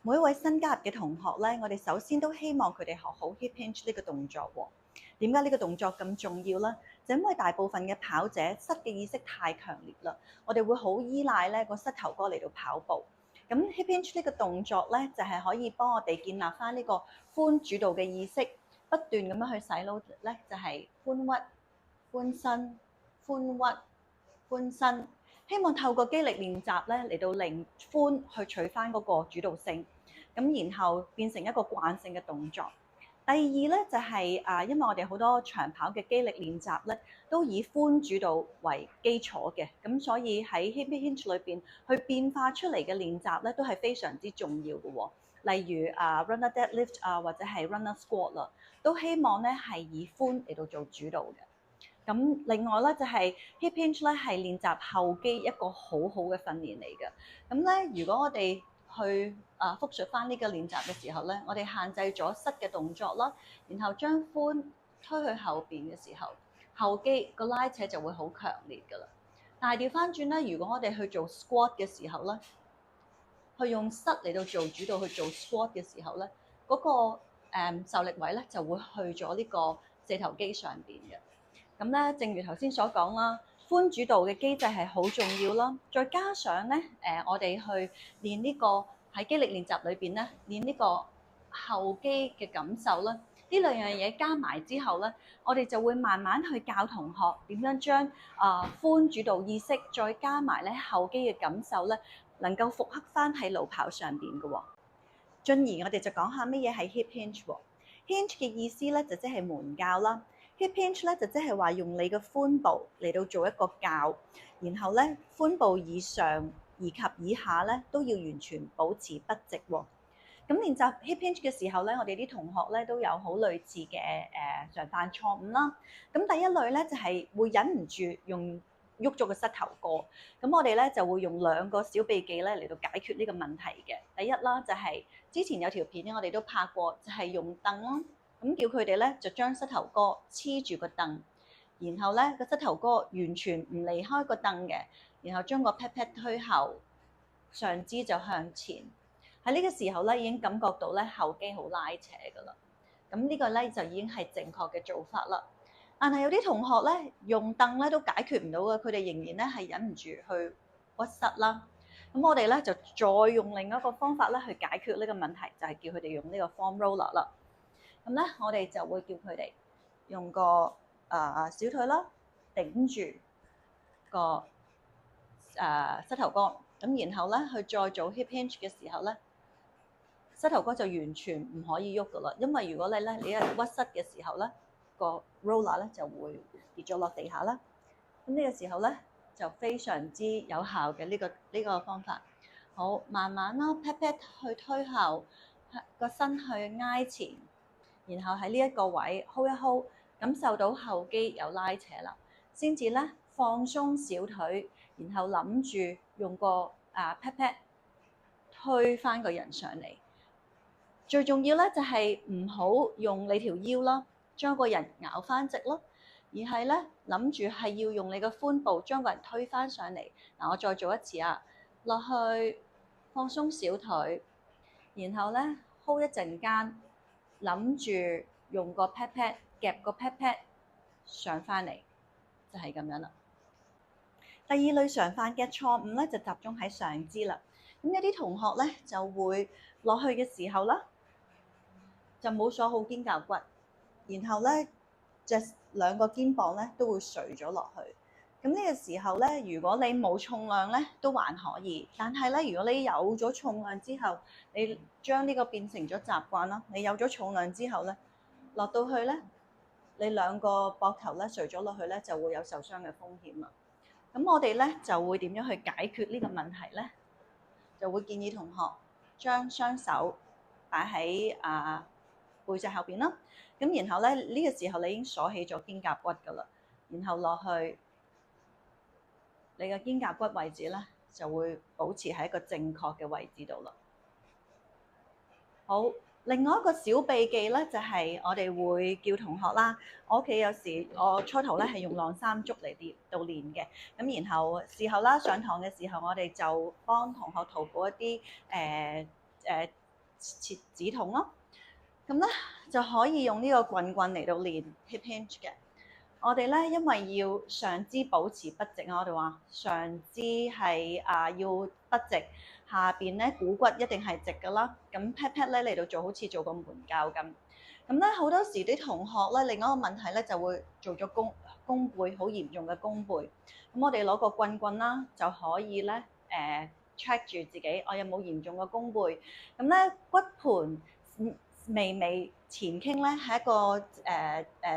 每一位新加入嘅同學咧，我哋首先都希望佢哋學好 hip hinge 呢個動作喎。點解呢個動作咁重要咧？就因為大部分嘅跑者膝嘅意識太強烈啦，我哋會好依賴咧個膝頭哥嚟到跑步。咁 hip hinge 呢個動作咧，就係可以幫我哋建立翻呢個髖主導嘅意識，不斷咁樣去洗腦咧，就係髖屈、髖伸、髖屈、髖伸。希望透過肌力練習咧嚟到令髖去取翻嗰個主導性，咁然後變成一個慣性嘅動作。第二咧就係因為我哋好多長跑嘅肌力練習咧，都以髖主導為基礎嘅，咁所以喺 hip hinge 裏邊去變化出嚟嘅練習咧，都係非常之重要嘅喎。例如runner deadlift 或者係 runner squat 啦，都希望咧係以髖嚟到做主導嘅。咁另外咧就係 hip hinge 咧係練習後肌一個好好嘅訓練嚟嘅。咁咧如果我哋去復述翻呢個練習嘅時候咧，我哋限制咗膝嘅動作啦，然後將髖推去後邊嘅時候，後肌個拉扯就會好強烈㗎啦。但係調翻轉咧，如果我哋去做 squat 嘅時候咧，去用膝嚟到做主導去做 squat 嘅時候咧，嗰個受力位咧就會去咗呢個四頭肌上邊嘅。咁咧，正如頭先所講啦，髖主導嘅機制係好重要啦。再加上咧，我哋去練呢個喺肌力練習裏邊咧，練呢個後肌嘅感受啦。呢兩樣嘢加埋之後咧，我哋就會慢慢去教同學點樣將髖主導意識再加埋咧後肌嘅感受咧，能夠復刻翻喺路跑上邊嘅喎。進而我哋就講下乜嘢係 hip hinge 喎。hinge 嘅意思咧就即係門鉸啦。hip hinge 咧就即係話用你嘅髖部嚟到做一個鉸，然後咧髖部以上以及以下咧都要完全保持筆直喎。咁練習 hip hinge 嘅時候咧，我哋啲同學咧都有好類似嘅常犯錯誤啦。咁第一類咧就係會忍唔住用喐咗個膝頭哥，咁我哋咧就會用兩個小秘技咧嚟到解決呢個問題嘅。第一啦就係之前有條片咧，我哋都拍過，就係用凳啦。咁叫佢哋咧就將膝頭哥黐住個凳，然後咧個膝頭哥完全唔離開個凳嘅，然後將個 pat pat 推後，上肢就向前。喺呢個時候咧已經感覺到咧後肌好拉扯噶啦。咁呢個咧就已經係正確嘅做法啦。但係有啲同學咧用凳咧都解決唔到嘅，佢哋仍然咧係忍唔住去屈膝啦。咁我哋咧就再用另一個方法咧去解決呢個問題，就係叫佢哋用呢個 foam roller 啦。咁咧我哋就會叫佢哋用個小腿啦頂住個膝頭哥，咁然後咧去再做 hip hinge 嘅時候咧，膝頭哥就完全唔可以喐噶啦，因為如果你一屈膝嘅時候咧，個 roller 咧就會跌咗落地下啦。咁呢個時候咧就非常之有效嘅呢個方法。好，慢慢啦 pat pat 去推後，個身去挨前，然後喺呢一個位 hold 一 hold， 感受到後肌有拉扯啦，先至咧放鬆小腿，然後諗住用個pat pat 推翻個人上嚟。最重要咧就係唔好用你條腰啦，將個人咬翻直咯，而係咧諗住係要用你個髖部將個人推翻上嚟。嗱，我再做一次啊，落去放鬆小腿，然後咧 hold 一陣間，諗住用個 pat pat 夾個 pat pat 上翻嚟，就係咁樣啦。第二類常犯嘅錯誤咧就集中喺上肢啦。咁有啲同學咧就會落去嘅時候啦，就冇鎖好肩胛骨，然後咧兩個肩膀咧都會垂咗落去。咁呢個時候咧，如果你冇重量咧都還可以，但係咧如果你有咗重量之後，你將呢個變成咗習慣啦，你有咗重量之後咧，落到去咧，你兩個膊頭咧垂咗落去咧，就會有受傷嘅風險啦。咁我哋咧就會點樣去解決呢個問題咧？就會建議同學將雙手擺喺背脊後邊啦。咁然後咧呢個時候你已經鎖起咗肩胛骨㗎啦，然後落去你嘅肩胛骨位置咧就會保持喺一個正確嘅位置度啦。好。另外一個小秘技咧，就係我哋會叫同學啦。我屋企有時我初頭咧係用晾衫竹嚟練嘅，咁然後事後啦上堂嘅時候，我哋就幫同學塗補一啲切止痛咯。咁咧就可以用呢個棍棍嚟到練 hip hinge 嘅。我哋咧因為要上肢保持筆直啊，我哋話上肢係要筆直，下邊咧股骨一定係直噶啦。咁 pat pat 咧嚟到做好似做個門教咁。咁咧好多時啲同學咧另一個問題咧就會做咗弓背好嚴重嘅弓背。咁我哋攞個棍棍啦就可以咧check 住自己我有冇嚴重嘅弓背。咁咧骨盤微微前傾咧係一個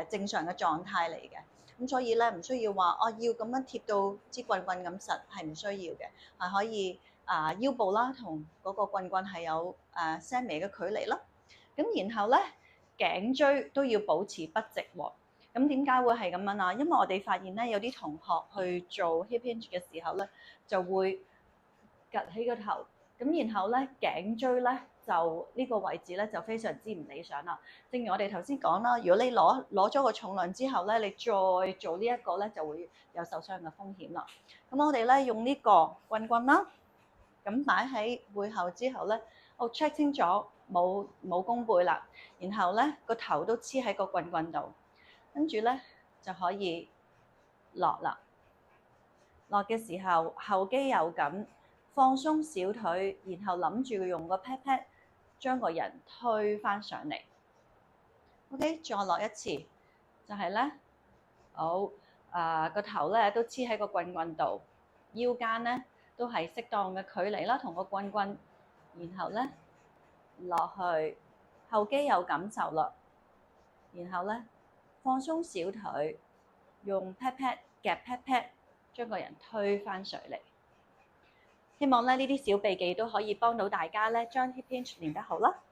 正常嘅狀態嚟嘅，咁所以咧唔需要話要咁樣貼到支棍棍咁實，係唔需要嘅，係可以腰部啦同嗰個棍棍係有些微嘅距離啦。咁然後咧頸椎都要保持筆直喎。咁點解會係咁樣啊？因為我哋發現咧有啲同學去做 hip hinge 嘅時候咧就會趌起個頭，咁然後咧頸椎咧就呢個位置咧就非常之唔理想啦。正如我哋頭先講啦，如果你攞咗個重量之後咧，你再做呢一個咧就會有受傷嘅風險啦。咁我哋咧用呢個棍棍啦，咁擺喺背後之後咧，我 check 清楚冇弓背啦，然後咧個頭都黐喺個棍棍度，跟住咧就可以落啦。落嘅時候後肌有感，放鬆小腿，然後諗住用個 pat pat 將個人推返上嚟。OK， 再落一次，就係咧，好個頭咧都黐喺個棍棍度，腰間咧都係適當嘅距離啦，同個棍棍，然後咧落去，後肌有感受啦，然後咧放鬆小腿，用 pat pat 夾 pat pat 將個人推返上嚟。希望咧呢啲小秘技都可以幫到大家咧，將 hip hinge 練得好啦〜